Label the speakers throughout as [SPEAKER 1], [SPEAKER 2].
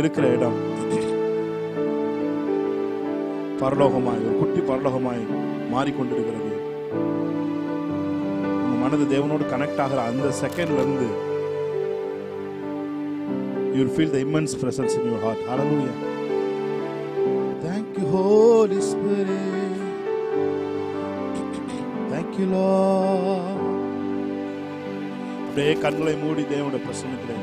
[SPEAKER 1] இருக்கிற இடம் பரலோகமாய், ஒரு குட்டி பரலோகமாய் மாறிக்கொண்டிருக்கிறது. உங்க மனது தேவனோடு கனெக்ட் ஆகிற அந்த செகண்ட்ல இருந்து you will feel the immense presence in your heart. Hallelujah. Thank you, Holy Spirit. Thank you, Lord. அப்படியே கண்களை மூடி தேவனுடைய பிரசன்னத்திலே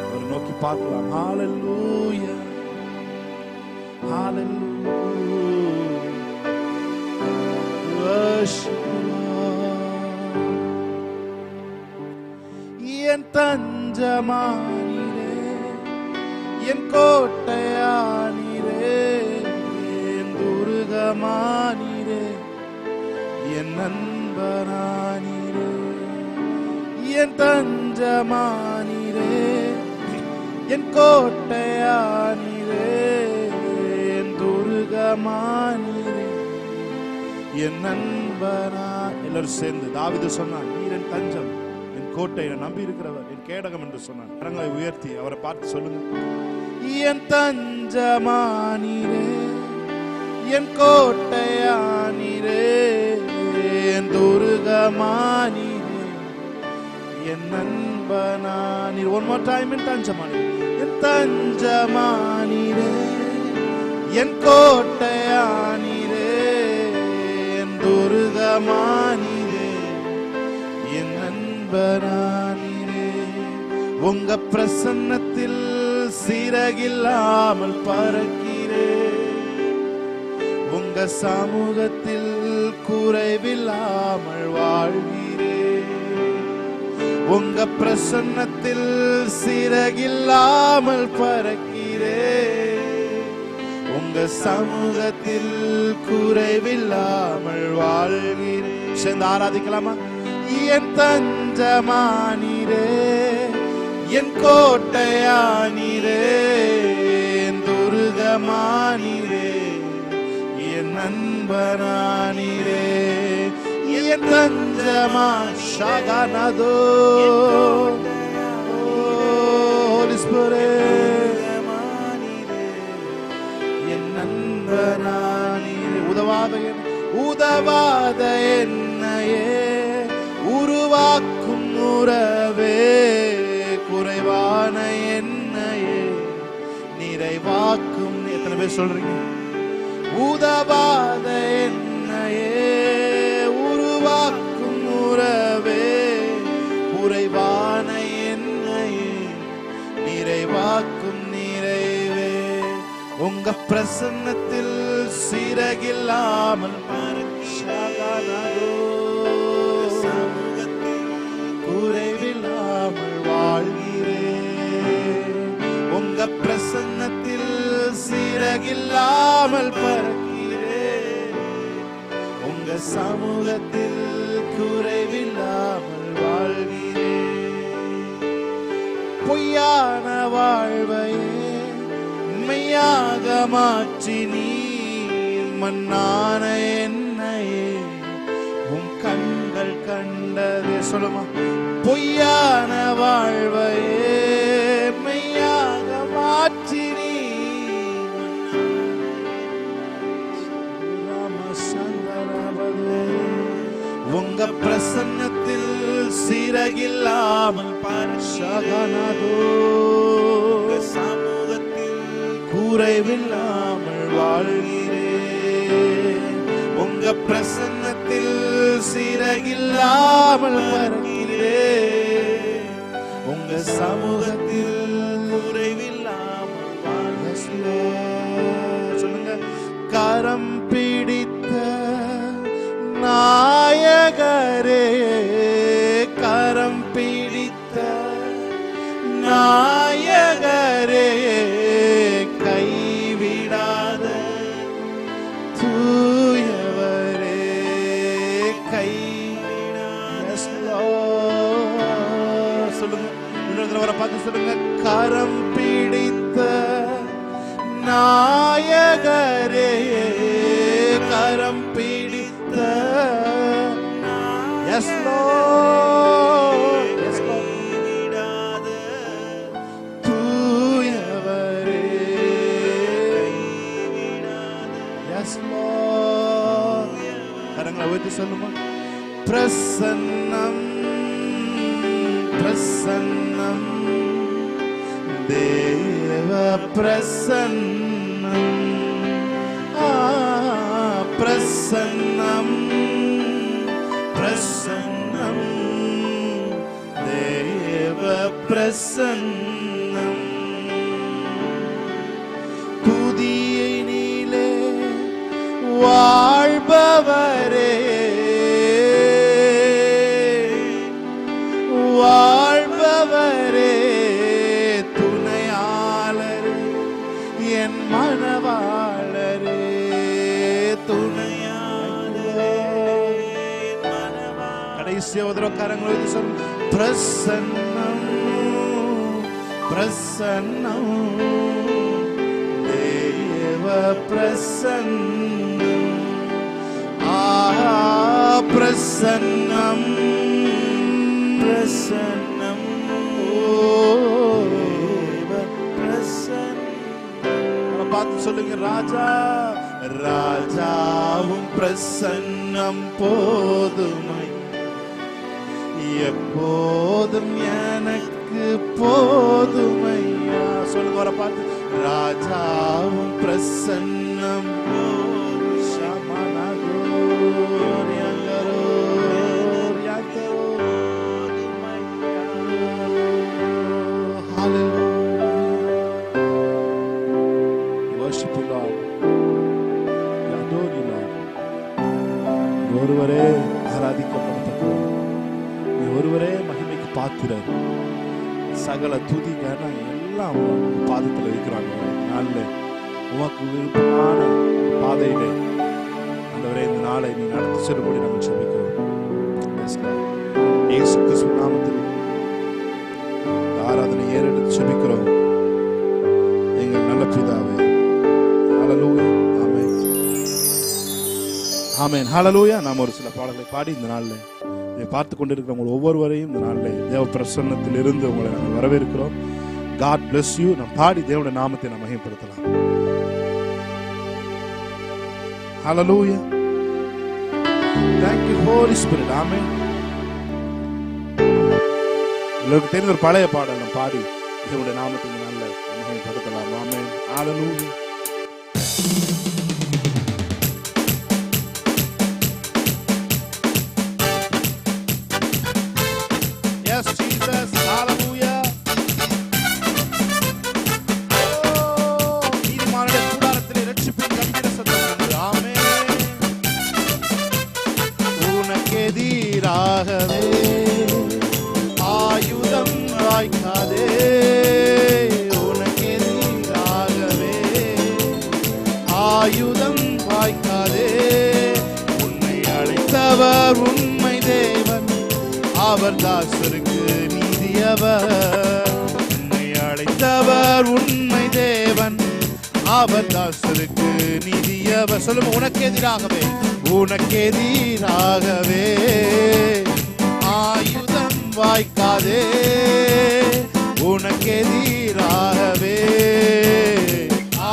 [SPEAKER 1] அவரை நோக்கி பார்க்கலாம். Hallelujah. Hallelujah. Worship Lord. என் தஞ்சமானீரே, என் கோட்டையானீரே, என் துர்கமானீரே, என் நண்பனானீரே. என் தஞ்சமானீரே, என் கோட்டையானீரே, என் துர்கமானீரே, என் நண்பனா. எல்லாரும் சேர்ந்து தாவீது சொன்னான், நீர் என் தஞ்சம், என் கோட்டை, நம்பி இருக்கிறவர், என் கேடகம் என்று சொன்னான். கரங்களை உயர்த்தி அவரை பார்த்து சொல்லுங்க. என் தஞ்சமானீரே, என் கோட்டையானீரே, என் துர்கமானீரே, என் நண்பனானீர். One more time. என் தஞ்சமானீரே, என் தஞ்சமானீரே, என் கோட்டையானீரே, என் துர்கமானீரே, என் நண்பனானீரே. உங்க பிரசன்னத்தில் சிறகில்லாமல் பறக்கிறேன், உங்க சமூகத்தில் குறைவில்லாமல் வாழ்கிறேன். உங்க பிரசன்னத்தில் சிறகில்லாமல் பறக்கிறேன், உங்க சமூகத்தில் குறைவில்லாமல் வாழ்கிறேன். சேர்ந்து ஆராதிக்கலாமா? என் தஞ்சமானீரே, என் கோட்டையானீரே, என் துர்கமானீரே, என் நண்பனானீரே. என் தஞ்சமா ஷகனதோ Holy Spirit, என் நண்பனானீரே. உதவாத என்னையே உருவாக்கும் உறவே, குறைவான என்னையே நிறைவாக்கும். எத்தனை பேர் சொல்றீங்க? உதவாத என்னையே உருவாக்கும் உறவே, குறைவான என்னையே நிறைவாக்கும் நிறைவே. உங்க பிரசன்னத்தில் சிறகில்லாமல் மறக்காதோ, குறைவில்லாமல் வாழ்கிறேன். உங்க பிரசன்னத்தில் சிறகில்லாமல் பறக்கிறேன், உங்க சமூகத்தில் குறைவில்லாமல் வாழ்கிறேன். பொய்யான வாழ்வையே மெய்யாக மாற்றி நீ மண்ணான என்னையே உன் கண்கள் கண்டதே. சொல்லுமா? பொய்யான வாழ்வையே மெய்யாக மாற்றி நீ உங்க பிரசன்னத்தில் சிறகில்லாமல் பரிசகனதோ, சமூகத்தில் குறைவில்லாமல் வாழ்கிறேன். உங்க பிரசன்னத்தில் சிறகில்லாமல் பறக்கிறேன், உங்க சமூகத்தில் குறைவில்லாமல் வாழ்கிறேன். சொல்லுங்க. கரம் பிடித்த நாயகரே, கரம் பிடித்த நாயகரே, கைவிடாத தூயவரே, கைவிடாத. சொல்லுங்க. இன்னொரு வர பார்த்து சொல்லுங்க. கரம் பிடித்த நாயகரே, கரம் பிடித்த. Yes Lord, yes Lord. கரங்களை உயர்த்தி சொல்லுமா? பிரசன்னம் பிரசன்னம் தேவ பிரசன்னம் பிரசன்னம் பிரசன்னம் தேவ பிரசன்னம் துதியை நீலே வாழ்பவரே வாழ்பவரே துணையாளரே என் மனவாளரே துணையாளரே என் மனவாளரே. கடைசி உதரக்காரங்களை வைத்து சொல்லும் பிரசன்னம் பிரசன்னம் தேவ பிரசன்னம் பிரசன்னம் பிரசன்னம் பிரசன்னம். பார்த்து சொல்லுங்க, ராஜா ராஜாவும் பிரசன்னம் போதுமை எப்போதும் எனக்கு போதுமையா. சொல்லுங்க வர பார்த்து, ராஜாவும் பிரசன்னம் ஒருவரே ஆராதிக்கப்படத்தக்கவர், நீ ஒருவரே மகிமைக்கு பாத்திரர். சகல துதி கனம் எல்லாம் பாதத்தில் வைக்கிறாங்க. நல்ல உமக்கு விருப்பமான பாதையிலே ஆண்டவரே இந்த நாளை நீ நடத்தி செல்லும்படி நாங்கள் ஜெபிக்கிறோம். இயேசு கிறிஸ்து நாமத்தில் ஆராதனை ஏறெடுத்து ஜெபிக்கிறோம் எங்கள் நல்ல பிதாவே. ஹல்லேலூயா, ஆமென், ஆமென், ஹல்லேலூயா. நாம் ஒரு சில பாடல்களை பாடி இந்த நாளில் இதை பார்த்து கொண்டிருக்கிறவங்க ஒவ்வொருவரையும் இந்த நாளில் தேவ பிரசன்னத்தில் இருந்து உங்களை நாங்கள் வரவேற்கிறோம். God bless you. நாம் பாடி தேவனுடைய நாமத்தை நாம் மகிமைப்படுத்தலாம். Hallelujah. Thank you Holy Spirit. Amen. உங்களுக்கு தெரிந்த ஒரு பழைய பாடல் நாம் பாடி தேவனுடைய நாமத்தை இந்த நாளில் மகிமைப்படுத்தலாம். Amen. Hallelujah. Yes Jesus. Hallelujah. எதிராகவே ஆயுதம் வாய்க்காதே, உனக்கு எதிராகவே ஆயுதம் வாய்க்காதே. உன்னை அழைத்தவர் உண்மை தேவன், அவர் தாசருக்கு நீதியவர். உன்னை அழைத்தவர் உண்மை தேவன், அவர் தாசருக்கு நீதியவர். சொல்லுங்க, உனக்கு எதிராகவே உனக்கு எதிராகவே ஆயுதம் வாய்க்காதே, உனக்கு எதிராகவே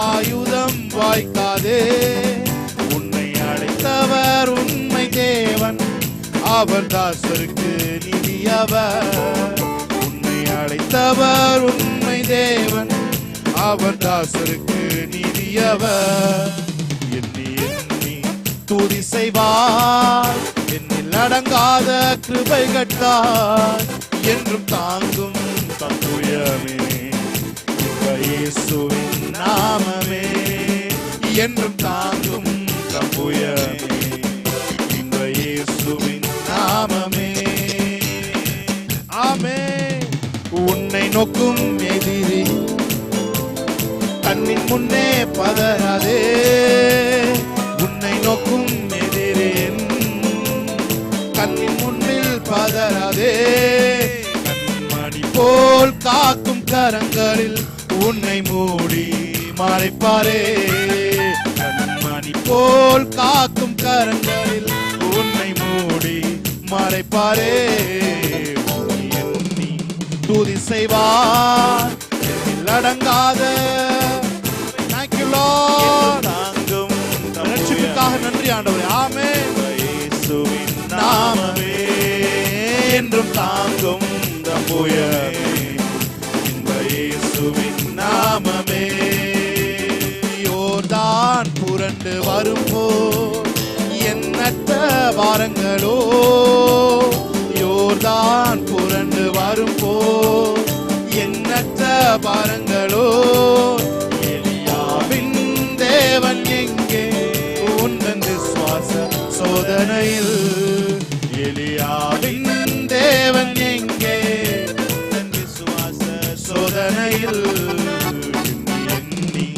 [SPEAKER 1] ஆயுதம் வாய்க்காதே. உன்னை அழைத்தவர் உண்மை தேவன், அவர் தாசருக்கு நீதியவர். உன்னை அழைத்தவர் உண்மை தேவன், அவர் தாசருக்கு நீதியவர். எண்ணி எண்ணி துதி செய்வார், என்னில் அடங்காத கிருபை கட்டார். என்றும் தாங்கும் தப்புயமே இயேசுவின் நாமமே. என்றும் தாங்கும் தப்புயமே இயேசுவின் நாமமே. ஆமென். உன்னை நோக்கும் எதிரி கண்ணின் முன்னே பதறாதே. உன்னை நோக்கும் எதிரேன் கண்ணின் முன்னில் பதறாதே. கண்மணி போல் காக்கும் கரங்களில் உன்னை மூடி மறைப்பாரே. கண்மணி போல் காக்கும் கரங்களில் உன்னை மூடி மறைப்பாரே. எண்ணி துதி செய்வார், அடங்காத. Thank you Lord. ரட்சிப்புக்காக நன்றி ஆண்டவரே. ஆமென்.
[SPEAKER 2] இயேசுவின் நாமமே என்றும் தாங்கும் தம்புயமே, இன்ப இயேசுவின் நாமமே.
[SPEAKER 1] யோர்தான் புரண்டு வரும்போது எண்ணற்ற வாரங்களோ, யோர்தான் புரண்டு வரும்போது எண்ணற்ற பாரங்களோ, எலியாவின் தேவன் எங்கே உந்தன் விசுவாச சோதனையில், எலியாவின் தேவன் எங்கே உந்தன் விசுவாச சோதனையில், எண்ணி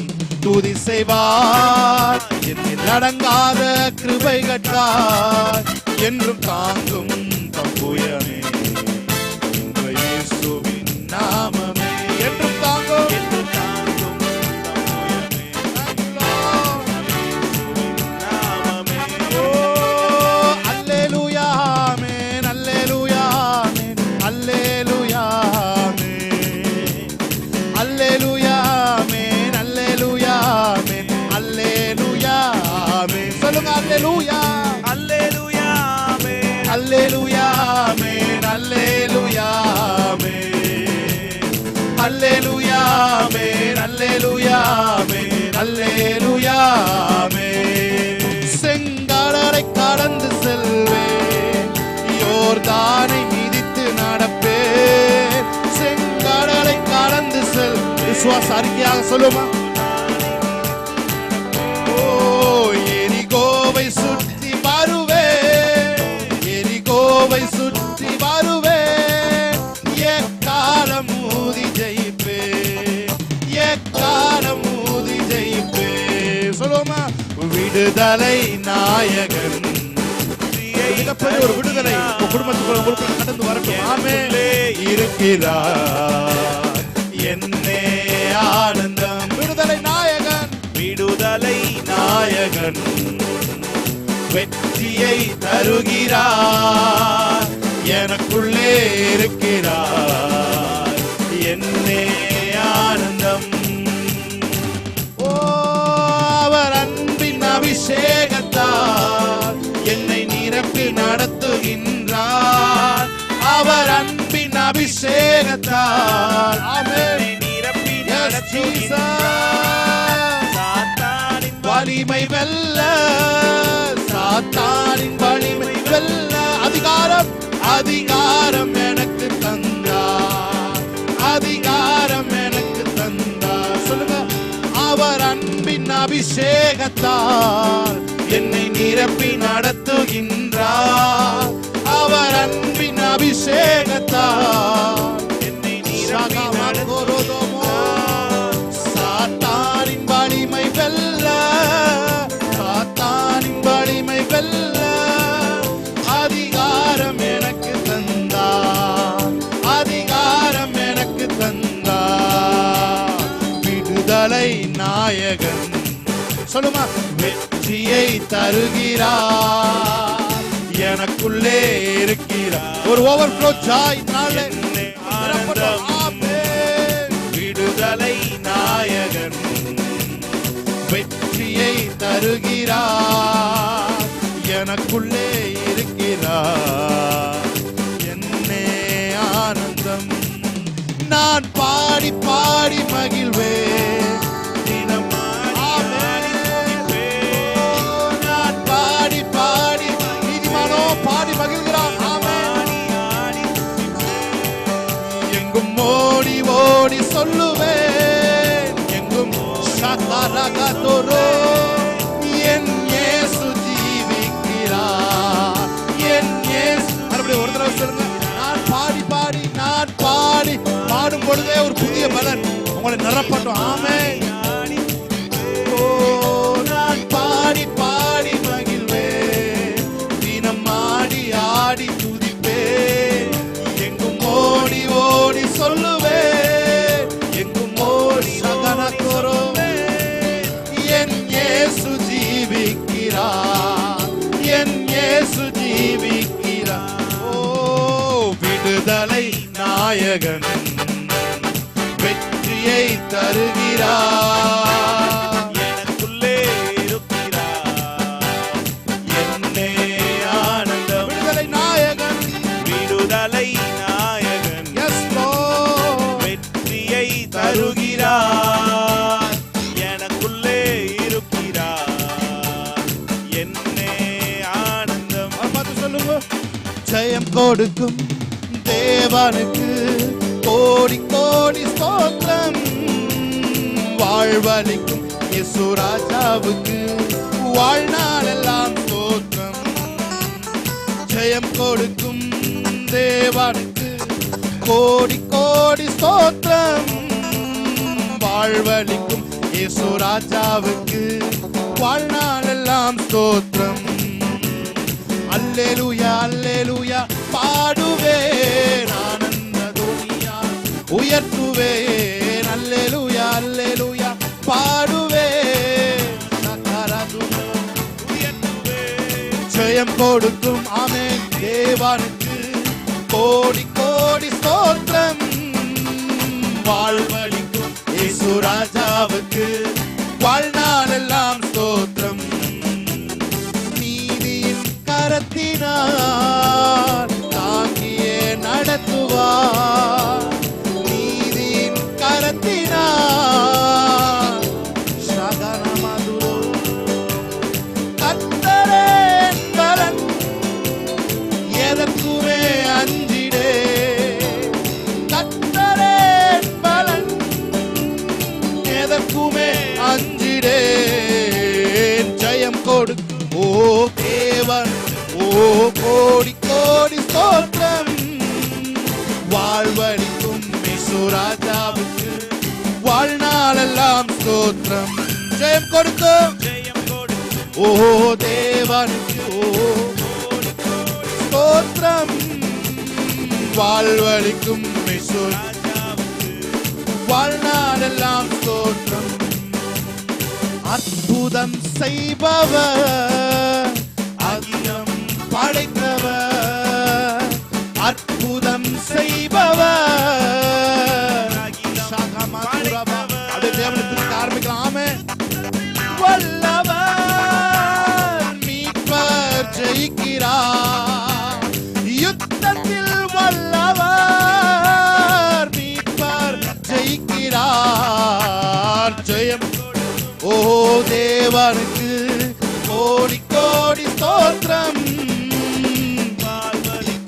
[SPEAKER 1] துதி செய்வார், என்னில் அடங்காத கிருபை கட்டார், என்றும் தாங்கும் தம்புயமே, இன்ப இயேசுவின் நாமமே என்றும் தாங்கும், என்றும் தாங்கும் தம்புயமே, இயேசுவின் நாமமே. ஓ அல்லேலூயா ஆமென், அல்லேலூயா ஆமென், அல்லேலூயா ஆமென், அல்லேலூயா ஆமென், அல்லேலூயா ஆமென், அல்லேலூயா ஆமென். சொல்லுங்க அல்லேலூயா,
[SPEAKER 2] அல்லேலூயா ஆமென்,
[SPEAKER 1] அல்லேலூயா ஆமென், அல்லேலூயா ஆமென், அல்லேலூயா ஆமென், அல்லேலூயா ஆமென், அல்லேலூயா ஆமென். செங்கடலை கடந்து செல்வேன், யோர்தானை மிதித்து நடப்பேன், செங்கடலை கடந்து செல். விசுவாச அறிக்கையாக சொல்லுமா, ஓ எரிகோவை சுற்றி வருவேன், எரிகோவை சுற்றி வருவேன், எக்காலம் ஊதி ஜெயிப்பேன், எக்காலம் ஊதி ஜெயிப்பேன். சொல்லுமா, விடுதலை நாயகன், மிகப்பெரிய ஒரு விடுதலை உங்க குடும்பத்துக்குள்ள உங்களுக்கு கடந்து வரட்டும். ஆமென். இருக்கிறார் என்னே ஆனந்தம், விடுதலை நாயகன், விடுதலை நாயகன் வெற்றியை தருகிறார், எனக்குள்ளே இருக்கிறார் என்னே ஆனந்தம். ஓ அவர் அன்பின் அபிஷேகத்தால் என்னை நிரப்பி நடத்துகின்றார், அவர் அன்பின் அபிஷேகத்தால் ஆமென்
[SPEAKER 2] நிரப்பி
[SPEAKER 1] நடத்துகின்றார்.
[SPEAKER 2] சாத்தானின்
[SPEAKER 1] வலிமை வெல்ல, சாத்தானின் வலிமை வெல்ல அதிகாரம், அதிகாரம் எனக்கு தந்தார், அதிகாரம் எனக்கு தந்தார். சொல்லுங்க, அவர் அன்பின் அபிஷேகத்தால் என்னை நிரப்பி நடத்துகின்றார், அவர் அன்பின் அபிஷேகத்தால்
[SPEAKER 2] என்னை நிரப்பி
[SPEAKER 1] நடத்துகின்றார். சாத்தானின் வலிமை வெல்ல, சாத்தானின் வலிமை வெல்ல அதிகாரம் எனக்கு தந்தார், அதிகாரம் எனக்கு தந்தார். விடுதலை நாயகன், சொல்லுமா, வெற்றியை தருகிறார், எனக்குள்ளே இருக்கிறார். ஒரு ஓவர்ஃப்ளோ ஜாய் நாளே விடுதலை நாயகன் வெற்றியை தருகிறார், எனக்குள்ளே இருக்கிறார் என்னே ஆனந்தம். நான் பாடி பாடி மகிழ்வேன், தினம் நான் பாடி பாடி, நீதிமானோ பாடி மகிழ்கிறான். ஆமென். எங்கும் ஓடி ஓடி சொல்லுவேன், எங்கும் ஷகரகதோரோ, என் இயேசு ஜீவிக்கிறார், என் இயேசு. மறுபடியும் ஒரு தடவை சொல்லுங்க, நான் பாடி பாடி, நான் பாடி பாடும் பொழுதே ஒரு புதிய பலன் உங்களை நிரப்பட்டும். ஆமென். ஓ நான் பாடி பாடி மகிழ்வேன், தினம் ஆடி ஆடி துதிப்பேன், எங்கும் ஓடி ஓடி சொல்லுவேன், எங்கும் ஓடி சகனக்கொருவேன், என் இயேசு ஜீவிக்கிறார், என் இயேசு ஜீவிக்கிறார். ஓ விடுதலை நாயகன் வெற்றியை தருகிறார்,
[SPEAKER 2] எனக்குள்ளே இருக்கிறார்
[SPEAKER 1] என்னே ஆனந்தம். ஜெயம் கொடுக்கும் தேவனுக்கு கோடி கோடி ஸ்தோத்திரம். வாழ்வளிக்கும் இயேசு ராஜாவுக்கு வாழ்நாளெல்லாம் ஸ்தோத்திரம். ஜெயம் கொடுக்கும் தேவனுக்கு கோடி கோடி ஸ்தோத்திரம். வாழ்வளிக்கும் இயேசு ராஜாவுக்கு வாழ்நாளெல்லாம் ஸ்தோத்திரம். அல்லேலூயா அல்லேலூயா பாடுவேன், ஆனந்த துனியா உயர்த்துவேன். அல்லேலூயா அல்லேலூயா பாடுவேன், ஜெயம் கொடுக்கும் ஆமென் தேவனுக்கு கோடி கோடி ஸ்தோத்திரம். வாழ்வளிக்கும் இயேசு ராஜாவுக்கு வாழ்நாளெல்லாம் ஸ்தோத்திரம். நீதியின் கரத்தினார் தாங்கியே நடத்துவார். நீதியின் கரத்தினார் சகனமதுரோ கர்த்தரே பலன், எதற்குமே அஞ்சிடே. கர்த்தரே பலன், எதற்குமே அஞ்சிடேன். ஜெயம் கொடுக்கும் ஓ தேவன், ஓ கோடி கோடி ஸ்தோத்திரம். வாழ்வளிக்கும் இயேசு ராஜாவுக்கு வாழ்நாளெல்லாம் ஸ்தோத்திரம். ஜெயம் கொடுக்கும் ஓ தேவனுக்கு ஓ கோடி கோடி ஸ்தோத்திரம். வாழ்வளிக்கும் இயேசு ராஜாவுக்கு வாழ்நாளெல்லாம் ஸ்தோத்திரம். அற்புதம் செய்பவர், அகிலம் படைத்தவர். அற்புதம் செய்பவர், அப்படியே தேவனுக்கு ஆரம்பிக்கலாம். ஆமென். வல்லவர் மீட்பர் ஜெயிக்கிறார், யுத்தத்தில் வல்லவர் மீட்பர் ஜெயிக்கிறார். ஜெயம் ஓ தேவனுக்கு கோடி கோடி ஸ்தோத்திரம்.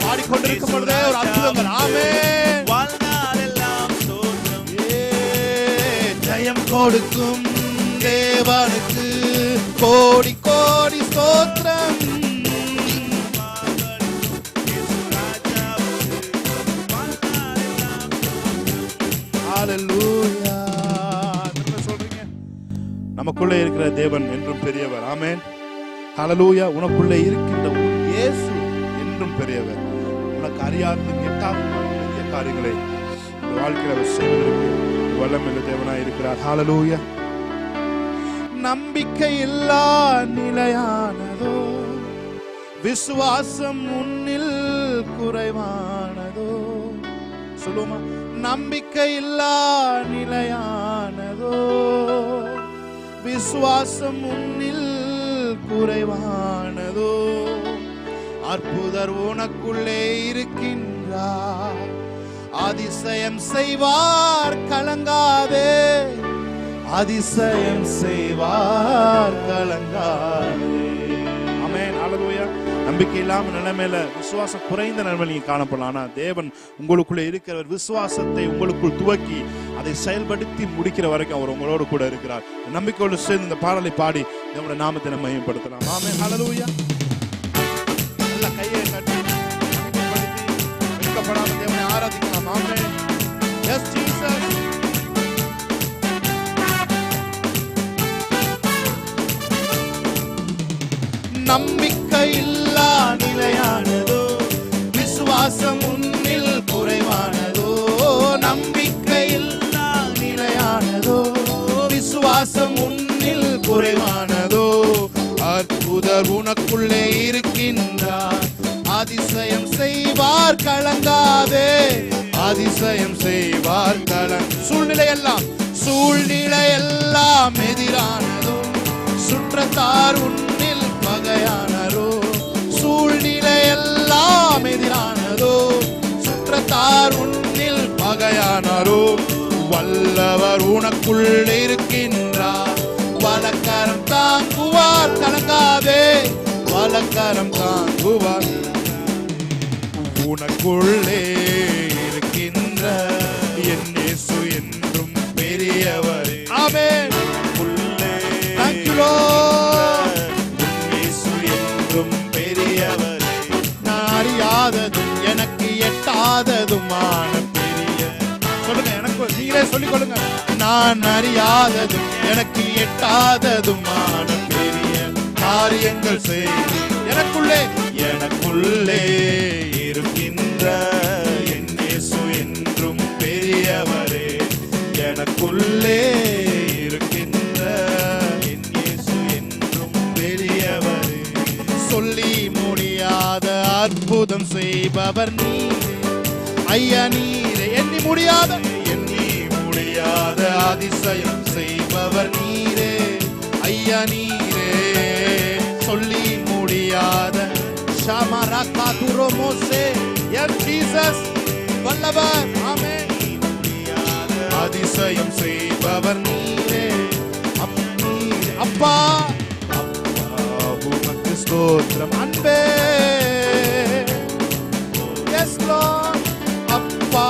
[SPEAKER 1] பாடிக்கொண்டிருக்கும் பொழுதே ஒரு அற்புதங்கள். ஆமென். வாழ்நாளெல்லாம் ஸ்தோத்திரம். ஜெயம் கொடுக்கும் தேவனுக்கு கோடி கோடி ஸ்தோத்திரம். ஹல்லேலூயா. சொல்றீங்க நமக்குள்ளே இருக்கிற தேவன் என்றும் பெரியவர். ஆமென். ஹல்லேலூயா. உனக்குள்ளே இருக்கின்ற இயேசு என்றும் பெரியவர். உனக்கு அறியாத எட்டாத பெரிய காரியங்களை வாழ்க்கையில் செய்வதற்கு வல்லமையுள்ள தேவனாய் இருக்கிறார். ஹல்லேலூயா. நம்பிக்கை இல்லா நிலையானதோ, விசுவாசம் உன்னில் குறைவானதோ. சொல்லுமா. நம்பிக்கை இல்லா நிலையானதோ, விசுவாசம் உன்னில் குறைவானதோ. அற்புதர் உனக்குள்ளே இருக்கின்றார், அதிசயம் செய்வார் கலங்காதே. அதிசயம் செய்வார் கலங்காதே. ஆமென். ஹல்லேலூயா. நம்பிக்கை இல்லாம நிலைமையில, விசுவாசம் குறைந்த நிலைமையில நீங்க காணப்படலாம். ஆனா தேவன் உங்களுக்குள்ள இருக்கிறவர் விசுவாசத்தை உங்களுக்குள் துவக்கி அதை செயல்படுத்தி முடிக்கிற வரைக்கும் அவர் உங்களோடு கூட இருக்கிறார். நம்பிக்கையோடு சேர்ந்து இந்த பாடலை பாடி நம்முடைய நாமத்தை நம்ம மையப்படுத்தலாம். ஆமென். ஹல்லேலூயா. நல்ல கையை கட்டி வெட்கப்படாம தேவனை ஆராதிக்கலாம். ஆமென். S Jesus. நம்பிக்கை இல்லா நிலையானதோ, விசுவாசம் உன்னில் குறைவானதோ. நம்பிக்கை இல்லா நிலையானதோ, விசுவாசம் உன்னில் குறைவானதோ. அற்புதர் உனக்குள்ளே இருக்கின்றார், அதிசயம் செய்வார் கலங்காதே. அதிசயம் செய்வார் சூழ்நிலை எல்லாம் எதிரானதோ, சுற்றத்தார் உன்னில் பகையானரோ. சூழ்நிலை எல்லாம் எதிரானதோ, சுற்றத்தார் உன்னில் பகையானரோ. வல்லவர் உனக்குள் இருக்கின்றார், வலக்கரம் தாங்குவார் கலங்காதே. வலக்கரம் தாங்குவார். உனக்குள்ளே இருக்கின்ற என் இயேசு என்றும் பெரியவர். ஆமென்.
[SPEAKER 2] உள்ளே
[SPEAKER 1] Thank you, Lord.
[SPEAKER 2] இயேசு என்றும் பெரியவர்.
[SPEAKER 1] நான் அறியாததும் எனக்கு எட்டாததுமான பெரிய. சொல்லுங்க, எனக்கு நீங்களே சொல்லிக் கொள்ளுங்க. நான் அறியாததும் எனக்கு எட்டாததுமான பெரிய காரியங்கள் செய்து எனக்குள்ளே
[SPEAKER 2] இருக்கின்ற என் இயேசு என்றும் பெரியவரே. எனக்குள்ளே இருக்கின்ற என் இயேசு என்றும் பெரியவரே.
[SPEAKER 1] சொல்லி முடியாத அற்புதம் செய்பவர் நீரே ஐயா, நீரே. எண்ணி முடியாத அதிசயம் செய்பவர் நீரே ஐயா, நீரே. சொல்லி முடியாத ஷமரகாதுரோமோசே என் ஜீசஸ் வல்லவர். ஆமென். அதிசயம் செய்பவர் நீரே அப்பா. உமக்கு ஸ்தோத்திரம் அன்பே. Yes Lord. அப்பா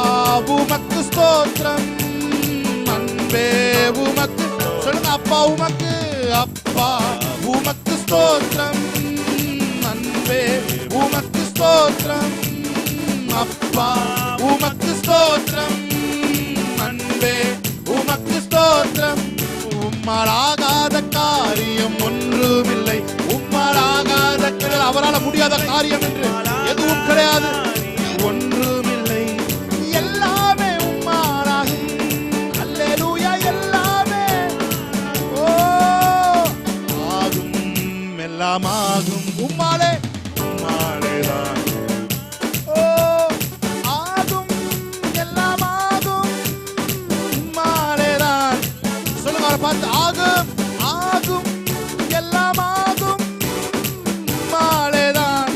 [SPEAKER 1] உமக்கு ஸ்தோத்திரம் அன்பே. உமக்கு சொல்லுங்க, அப்பா உமக்கு. அப்பா உமக்கு ஸ்தோத்திரம் அன்பே. உமக்கு ஸ்தோத்திரம் அப்பா. உமக்கு ஸ்தோத்திரம் அன்பே. உமக்கு ஸ்தோத்திரம். உம்மாலாகாத காரியம் ஒன்றுமில்லை. உம்மாலாகாத அவரால் முடியாத காரியம் என்று எதுவும் கிடையாது. ஒன்றுமில்லை. எல்லாமே உம்மாலாகும். அல்லேலூயா. எல்லாமே ஆகும். எல்லாம் ஆகும். உம்மாலே உம்மாலேதான் ஆகும். எல்லாம் ஆகும். உம்மாலேதான். சொல்லுங்க, அவரை பார்த்து. ஆகும் ஆகும் எல்லாம் ஆகும் உம்மாலேதான்.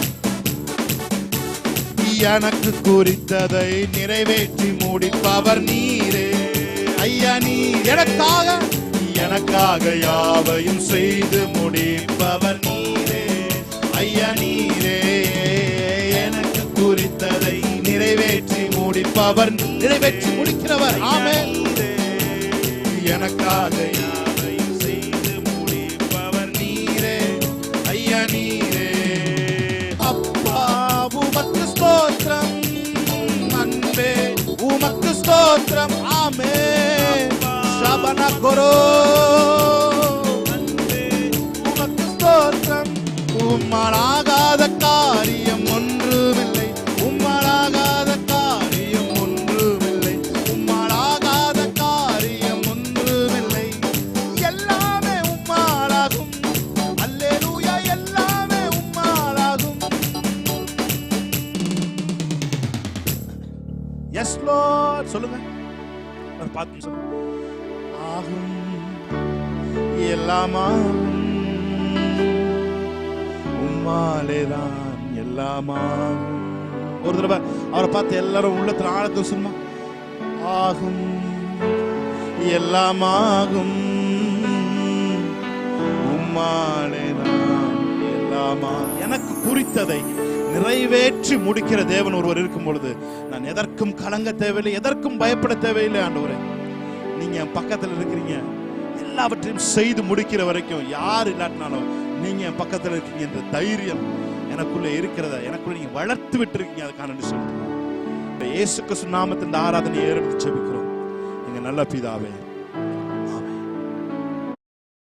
[SPEAKER 1] எனக்கு குறித்ததை நிறைவேற்றி முடிப்பவர் நீரே ஐயா, நீர். எனக்காக யாவையும் செய்து முடிப்பவர் நீரே ஐயா, நீரே. எனக்கு குறித்ததை நிறைவேற்றி முடிப்பவர், நிறைவேற்றி முடிக்கிறவர். ஆமென். எனக்காக யாவையும் செய்து முடிப்பவர் நீரே ஐயா, நீரே. அப்பா உமக்கு ஸ்தோத்திரம் அன்பே. உமக்கு ஸ்தோத்திரம். ஆமென். சபன கொரோ அன்பே. உமக்கு ஸ்தோத்திரம். உம்மாலாகாத காரியம் ஒன்றுமில்லை. உம்மாலாகாத காரியம் ஒன்றுமில்லை. உம்மாலாகாத காரியம் ஒன்றுமில்லை. எல்லாமே உம்மாலாகும். அல்லேலூயா. எல்லாமே உம்மாலாகும். S Lord. சொல்லுங்க, பார்த்து சொல்லுங்க. ஆகும். எல்லாமாகும். உம்மாலேதான் எல்லாமாகும். ஒரு தடவை அவரை பார்த்து எல்லாரும் உள்ளத்துல ஆழத்தை சும்மா. ஆகும். எல்லாமாகும். உம்மாலேதான் எல்லாமாகும். எனக்கு குறித்ததை நிறைவேற்றி முடிக்கிற தேவன் ஒருவர் இருக்கும் பொழுது நான் எதற்கும் கலங்க தேவையில்லை, எதற்கும் பயப்பட தேவையில்லை. ஆண்டவரே, நீங்க என் பக்கத்துல இருக்கிறீங்க. எல்லாவற்றையும் செய்து முடிக்கிற வரைக்கும் யார் இல்லாட்டினாலும் நீங்க என் பக்கத்துல இருக்கீங்க என்ற தைரியம் எனக்குள்ள இருக்கிறத எனக்குள்ள நீங்க வளர்த்து விட்டு இருக்கீங்க. அதுக்கான சொல்றேன். இயேசு கிறிஸ்து நாமத்தின் ஆராதனை ஏறெடுத்து ஜெபிக்கிறோம். எங்க நல்ல பிதாவே.